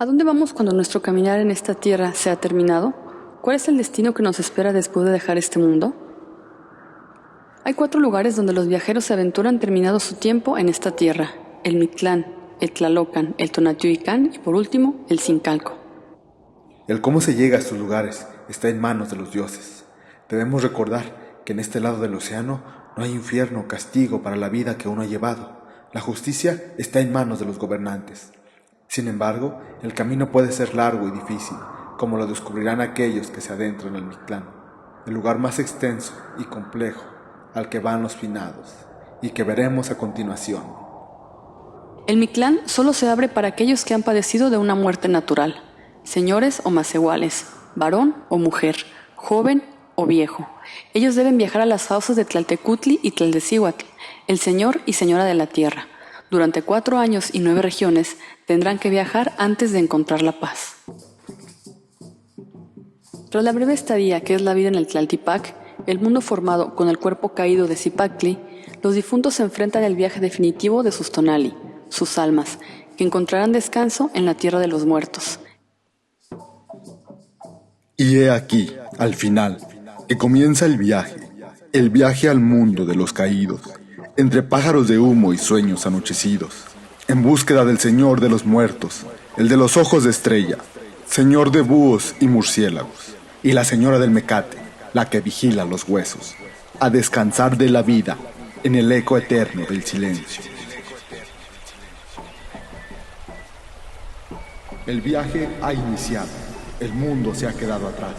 ¿A dónde vamos cuando nuestro caminar en esta tierra se ha terminado? ¿Cuál es el destino que nos espera después de dejar este mundo? Hay 4 lugares donde los viajeros se aventuran terminado su tiempo en esta tierra: el Mictlán, el Tlalocan, el Tonatiuhicán y por último, el Zincalco. El cómo se llega a estos lugares está en manos de los dioses. Debemos recordar que en este lado del océano no hay infierno o castigo para la vida que uno ha llevado. La justicia está en manos de los gobernantes. Sin embargo, el camino puede ser largo y difícil, como lo descubrirán aquellos que se adentran al Mictlán, el lugar más extenso y complejo al que van los finados, y que veremos a continuación. El Mictlán solo se abre para aquellos que han padecido de una muerte natural, señores o masiguales, varón o mujer, joven o viejo. Ellos deben viajar a las fauces de Tlaltecutli y Tlaltecíhuatl, el señor y señora de la tierra. Durante 4 años y 9 regiones tendrán que viajar antes de encontrar la paz. Tras la breve estadía que es la vida en el Tlaltipac, el mundo formado con el cuerpo caído de Zipactli, los difuntos se enfrentan al viaje definitivo de sus tonali, sus almas, que encontrarán descanso en la tierra de los muertos. Y he aquí, al final, que comienza el viaje al mundo de los caídos, entre pájaros de humo y sueños anochecidos, en búsqueda del Señor de los muertos, el de los ojos de estrella, Señor de búhos y murciélagos, y la Señora del Mecate, la que vigila los huesos, a descansar de la vida en el eco eterno del silencio. El viaje ha iniciado, el mundo se ha quedado atrás.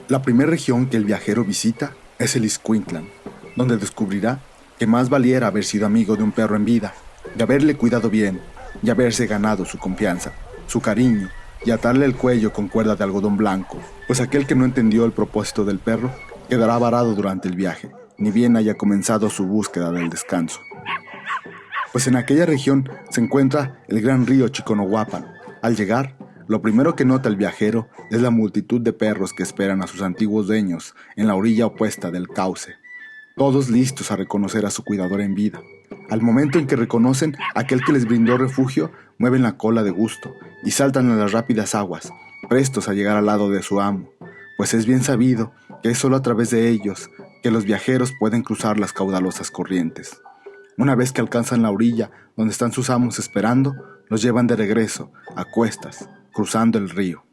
La primera región que el viajero visita es el Izcuintlan, donde descubrirá que más valiera haber sido amigo de un perro en vida, de haberle cuidado bien y haberse ganado su confianza, su cariño y atarle el cuello con cuerda de algodón blanco, pues aquel que no entendió el propósito del perro quedará varado durante el viaje, ni bien haya comenzado su búsqueda del descanso. Pues en aquella región se encuentra el gran río Chiconahuapan. Al llegar, lo primero que nota el viajero es la multitud de perros que esperan a sus antiguos dueños en la orilla opuesta del cauce, todos listos a reconocer a su cuidador en vida. Al momento en que reconocen a aquel que les brindó refugio, mueven la cola de gusto y saltan a las rápidas aguas, prestos a llegar al lado de su amo, pues es bien sabido que es solo a través de ellos que los viajeros pueden cruzar las caudalosas corrientes. Una vez que alcanzan la orilla donde están sus amos esperando, los llevan de regreso, a cuestas, cruzando el río.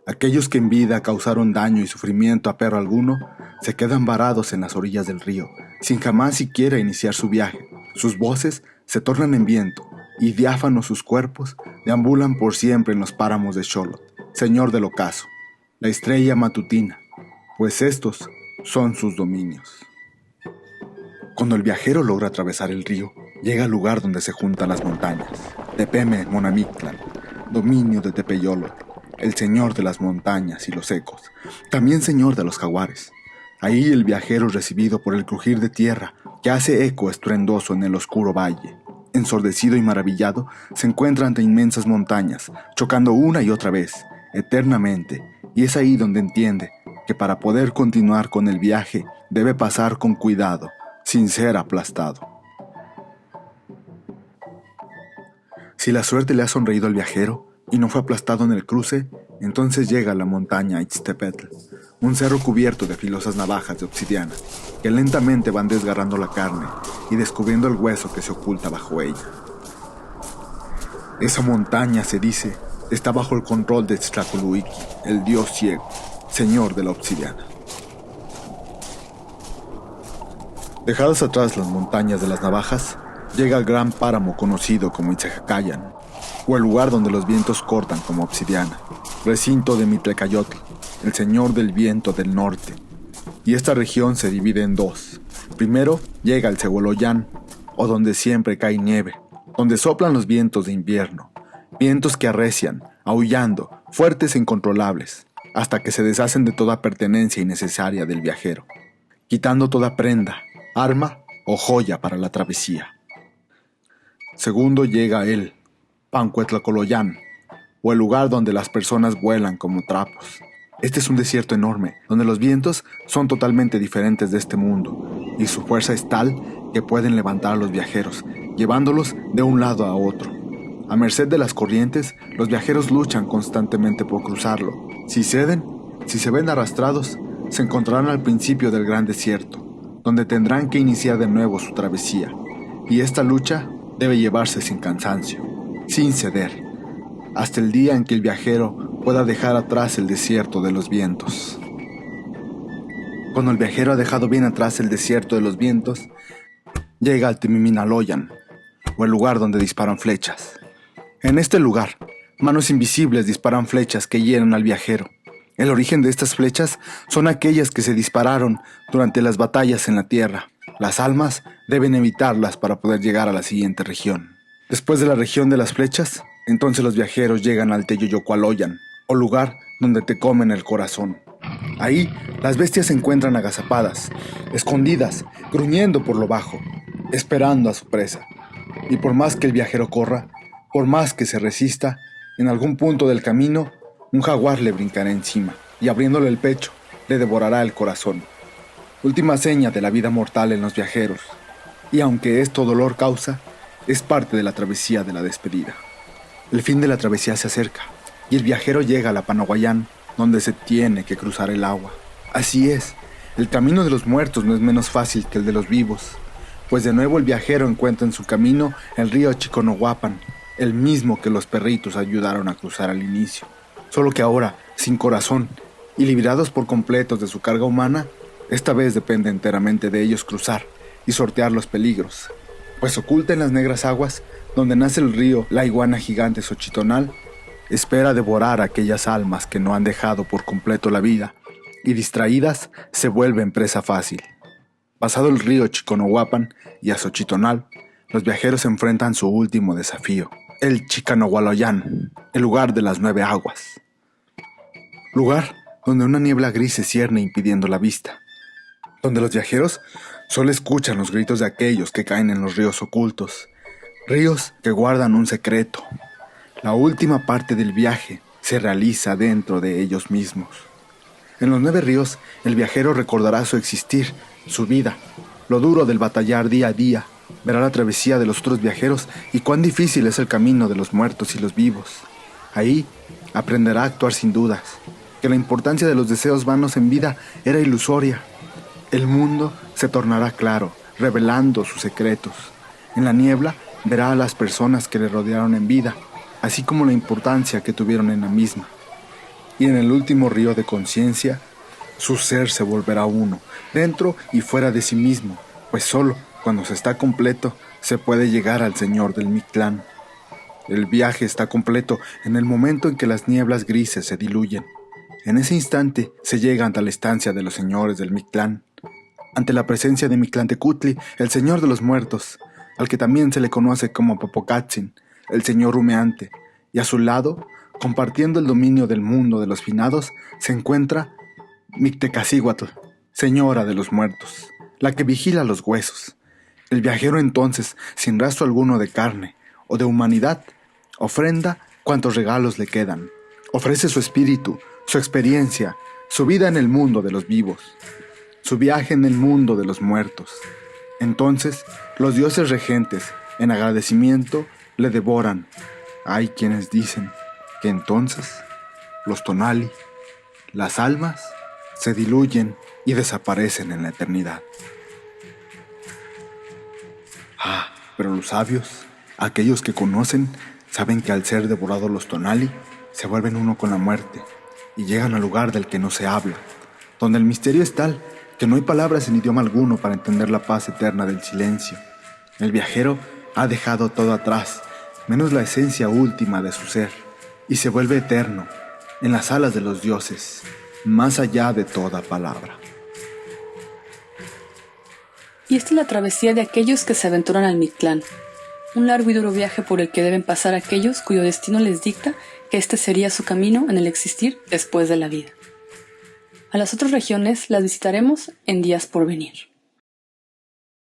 Aquellos que en vida causaron daño y sufrimiento a perro alguno, se quedan varados en las orillas del río, sin jamás siquiera iniciar su viaje. Sus voces se tornan en viento, y diáfanos sus cuerpos deambulan por siempre en los páramos de Xolotl, señor del ocaso, la estrella matutina, pues estos son sus dominios. Cuando el viajero logra atravesar el río, llega al lugar donde se juntan las montañas, Tepeme Monamictlan, dominio de Tepeyolotl, el señor de las montañas y los ecos, también señor de los jaguares. Ahí el viajero es recibido por el crujir de tierra que hace eco estruendoso en el oscuro valle. Ensordecido y maravillado, se encuentra ante inmensas montañas, chocando una y otra vez, eternamente, y es ahí donde entiende que para poder continuar con el viaje debe pasar con cuidado, sin ser aplastado. Si la suerte le ha sonreído al viajero y no fue aplastado en el cruce, entonces llega a la montaña Ixtepetl, un cerro cubierto de filosas navajas de obsidiana, que lentamente van desgarrando la carne y descubriendo el hueso que se oculta bajo ella. Esa montaña, se dice, está bajo el control de Tztlacoluhiki, el dios ciego, señor de la obsidiana. Dejadas atrás las montañas de las navajas, llega al gran páramo conocido como Itzehacayan, o el lugar donde los vientos cortan como obsidiana, recinto de Mitlecayotl, el señor del viento del norte. Y esta región se divide en 2. Primero llega el Zehuoloyán, o donde siempre cae nieve, donde soplan los vientos de invierno, vientos que arrecian, aullando, fuertes e incontrolables, hasta que se deshacen de toda pertenencia innecesaria del viajero, quitando toda prenda, arma o joya para la travesía. Segundo llega el Pancuetlacoloyán, o el lugar donde las personas vuelan como trapos, Este es un desierto enorme, donde los vientos son totalmente diferentes de este mundo, y su fuerza es tal que pueden levantar a los viajeros, llevándolos de un lado a otro. A merced de las corrientes, los viajeros luchan constantemente por cruzarlo. Si ceden, si se ven arrastrados, se encontrarán al principio del gran desierto, donde tendrán que iniciar de nuevo su travesía, y esta lucha debe llevarse sin cansancio, sin ceder, hasta el día en que el viajero pueda dejar atrás el desierto de los vientos. Cuando el viajero ha dejado bien atrás el desierto de los vientos, llega al Temiminaloyan, o el lugar donde disparan flechas. En este lugar, manos invisibles disparan flechas que hieren al viajero. El origen de estas flechas son aquellas que se dispararon durante las batallas en la tierra. Las almas deben evitarlas para poder llegar a la siguiente región. Después de la región de las flechas, entonces los viajeros llegan al Teyoyocualoyan, o lugar donde te comen el corazón. Ahí, las bestias se encuentran agazapadas, escondidas, gruñendo por lo bajo, esperando a su presa. Y por más que el viajero corra, por más que se resista, en algún punto del camino, un jaguar le brincará encima y abriéndole el pecho, le devorará el corazón. Última seña de la vida mortal en los viajeros. Y aunque esto dolor causa, es parte de la travesía de la despedida. El fin de la travesía se acerca y el viajero llega a la Panaguayán, donde se tiene que cruzar el agua. Así es, el camino de los muertos no es menos fácil que el de los vivos, pues de nuevo el viajero encuentra en su camino el río Chiconahuapan, el mismo que los perritos ayudaron a cruzar al inicio. Solo que ahora, sin corazón y liberados por completos de su carga humana, esta vez depende enteramente de ellos cruzar y sortear los peligros, pues oculta en las negras aguas donde nace el río la iguana gigante Xochitonal, espera devorar a aquellas almas que no han dejado por completo la vida y distraídas se vuelven presa fácil. Pasado el río Chiconahuapan y a Xochitonal, los viajeros enfrentan su último desafío, el Chicanahualoyan, el lugar de las 9 aguas. Lugar donde una niebla gris se cierne impidiendo la vista, donde los viajeros solo escuchan los gritos de aquellos que caen en los ríos ocultos, ríos que guardan un secreto. La última parte del viaje se realiza dentro de ellos mismos. En los 9 ríos, el viajero recordará su existir, su vida, lo duro del batallar día a día, verá la travesía de los otros viajeros y cuán difícil es el camino de los muertos y los vivos. Ahí aprenderá a actuar sin dudas, que la importancia de los deseos vanos en vida era ilusoria. El mundo se tornará claro, revelando sus secretos. En la niebla verá a las personas que le rodearon en vida, así como la importancia que tuvieron en la misma. Y en el último río de conciencia, su ser se volverá uno, dentro y fuera de sí mismo, pues solo cuando se está completo se puede llegar al Señor del Mictlán. El viaje está completo en el momento en que las nieblas grises se diluyen. En ese instante se llega ante la estancia de los señores del Mictlán, ante la presencia de Mictlantecutli, el señor de los muertos, al que también se le conoce como Popocatzin, el señor humeante, y a su lado, compartiendo el dominio del mundo de los finados, se encuentra Mictecacihuatl, señora de los muertos, la que vigila los huesos. El viajero entonces, sin rastro alguno de carne o de humanidad, ofrenda cuantos regalos le quedan. Ofrece su espíritu, su experiencia, su vida en el mundo de los vivos, su viaje en el mundo de los muertos. Entonces, los dioses regentes, en agradecimiento, le devoran. Hay quienes dicen que entonces los tonali, las almas, se diluyen y desaparecen en la eternidad. Pero los sabios, aquellos que conocen, saben que al ser devorados los tonali, se vuelven uno con la muerte y llegan al lugar del que no se habla, donde el misterio es tal que no hay palabras en idioma alguno para entender la paz eterna del silencio. El viajero ha dejado todo atrás, menos la esencia última de su ser, y se vuelve eterno en las alas de los dioses, más allá de toda palabra. Y esta es la travesía de aquellos que se aventuran al Mictlán, un largo y duro viaje por el que deben pasar aquellos cuyo destino les dicta que este sería su camino en el existir después de la vida. A las otras regiones las visitaremos en días por venir.